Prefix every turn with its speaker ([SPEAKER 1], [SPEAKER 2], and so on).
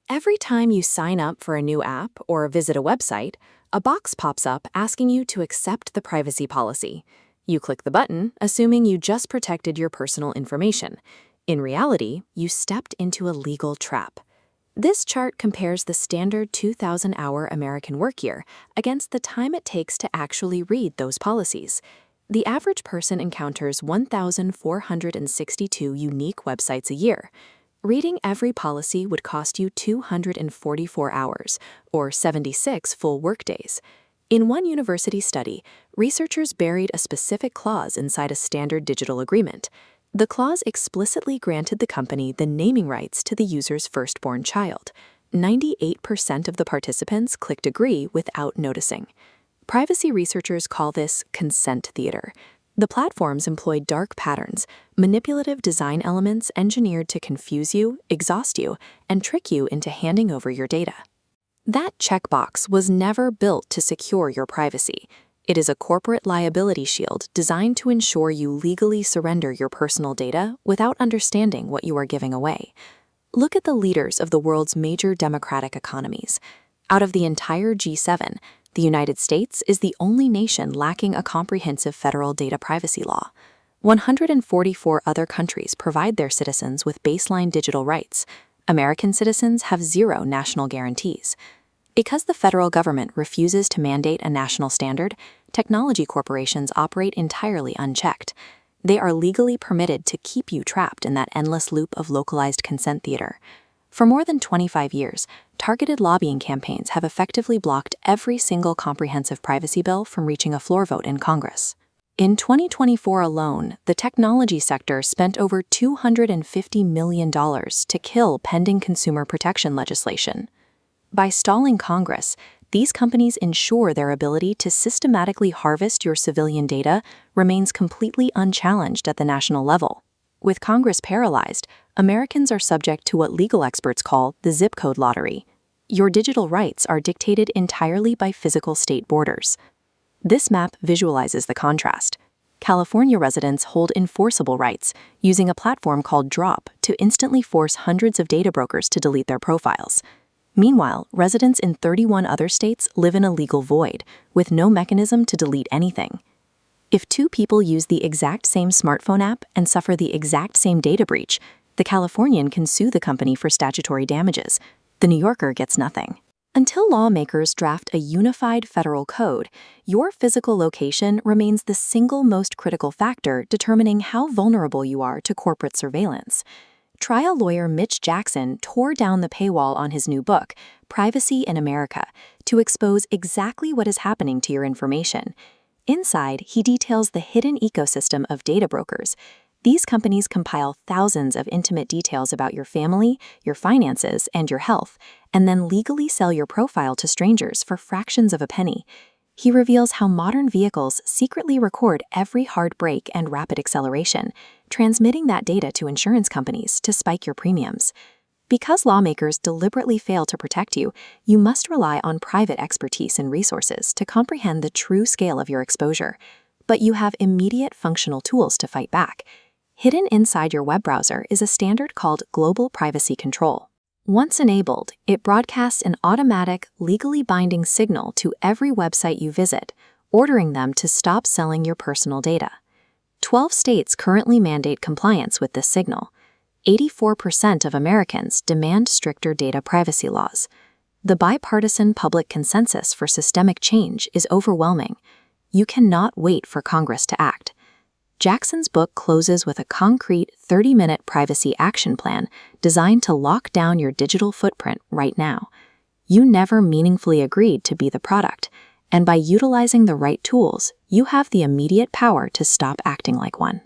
[SPEAKER 1] Every time you sign up for a new app or visit a website, a box pops up asking you to accept the privacy policy. You click the button, assuming you just protected your personal information. In reality, you stepped into a legal trap. This chart compares the standard 2,000-hour American work year against the time it takes to actually read those policies. The average person encounters 1,462 unique websites a year. Reading every policy would cost you 244 hours, or 76 full workdays. In one university study, researchers buried a specific clause inside a standard digital agreement. The clause explicitly granted the company the naming rights to the user's firstborn child. 98% of the participants clicked agree without noticing. Privacy researchers call this consent theater. The platforms employed dark patterns, manipulative design elements engineered to confuse you, exhaust you, and trick you into handing over your data. That checkbox was never built to secure your privacy. It is a corporate liability shield designed to ensure you legally surrender your personal data without understanding what you are giving away. Look at the leaders of the world's major democratic economies. Out of the entire G7, the United States is the only nation lacking a comprehensive federal data privacy law. 144 other countries provide their citizens with baseline digital rights. American citizens have zero national guarantees. Because the federal government refuses to mandate a national standard, technology corporations operate entirely unchecked. They are legally permitted to keep you trapped in that endless loop of localized consent theater. For more than 25 years, targeted lobbying campaigns have effectively blocked every single comprehensive privacy bill from reaching a floor vote in Congress. In 2024 alone, the technology sector spent over $250 million to kill pending consumer protection legislation. By stalling Congress, these companies ensure their ability to systematically harvest your civilian data remains completely unchallenged at the national level. With Congress paralyzed, Americans are subject to what legal experts call the zip code lottery. Your digital rights are dictated entirely by physical state borders. This map visualizes the contrast. California residents hold enforceable rights, using a platform called Drop to instantly force hundreds of data brokers to delete their profiles. Meanwhile, residents in 31 other states live in a legal void, with no mechanism to delete anything. If two people use the exact same smartphone app and suffer the exact same data breach, the Californian can sue the company for statutory damages. The New Yorker gets nothing. Until lawmakers draft a unified federal code, your physical location remains the single most critical factor determining how vulnerable you are to corporate surveillance. Trial lawyer Mitch tore down the paywall on his new book, Privacy in America, to expose exactly what is happening to your information. Inside, he details the hidden ecosystem of data brokers. These companies compile thousands of intimate details about your family, your finances, and your health, and then legally sell your profile to strangers for fractions of a penny. He reveals how modern vehicles secretly record every hard brake and rapid acceleration, transmitting that data to insurance companies to spike your premiums. Because lawmakers deliberately fail to protect you, you must rely on private expertise and resources to comprehend the true scale of your exposure. But you have immediate functional tools to fight back. Hidden inside your web browser is a standard called Global Privacy Control. Once enabled, it broadcasts an automatic, legally binding signal to every website you visit, ordering them to stop selling your personal data. 12 states currently mandate compliance with this signal. 84% of Americans demand stricter data privacy laws. The bipartisan public consensus for systemic change is overwhelming. You cannot wait for Congress to act. Jackson's book closes with a concrete 30-minute privacy action plan designed to lock down your digital footprint right now. You never meaningfully agreed to be the product, and by utilizing the right tools, you have the immediate power to stop acting like one.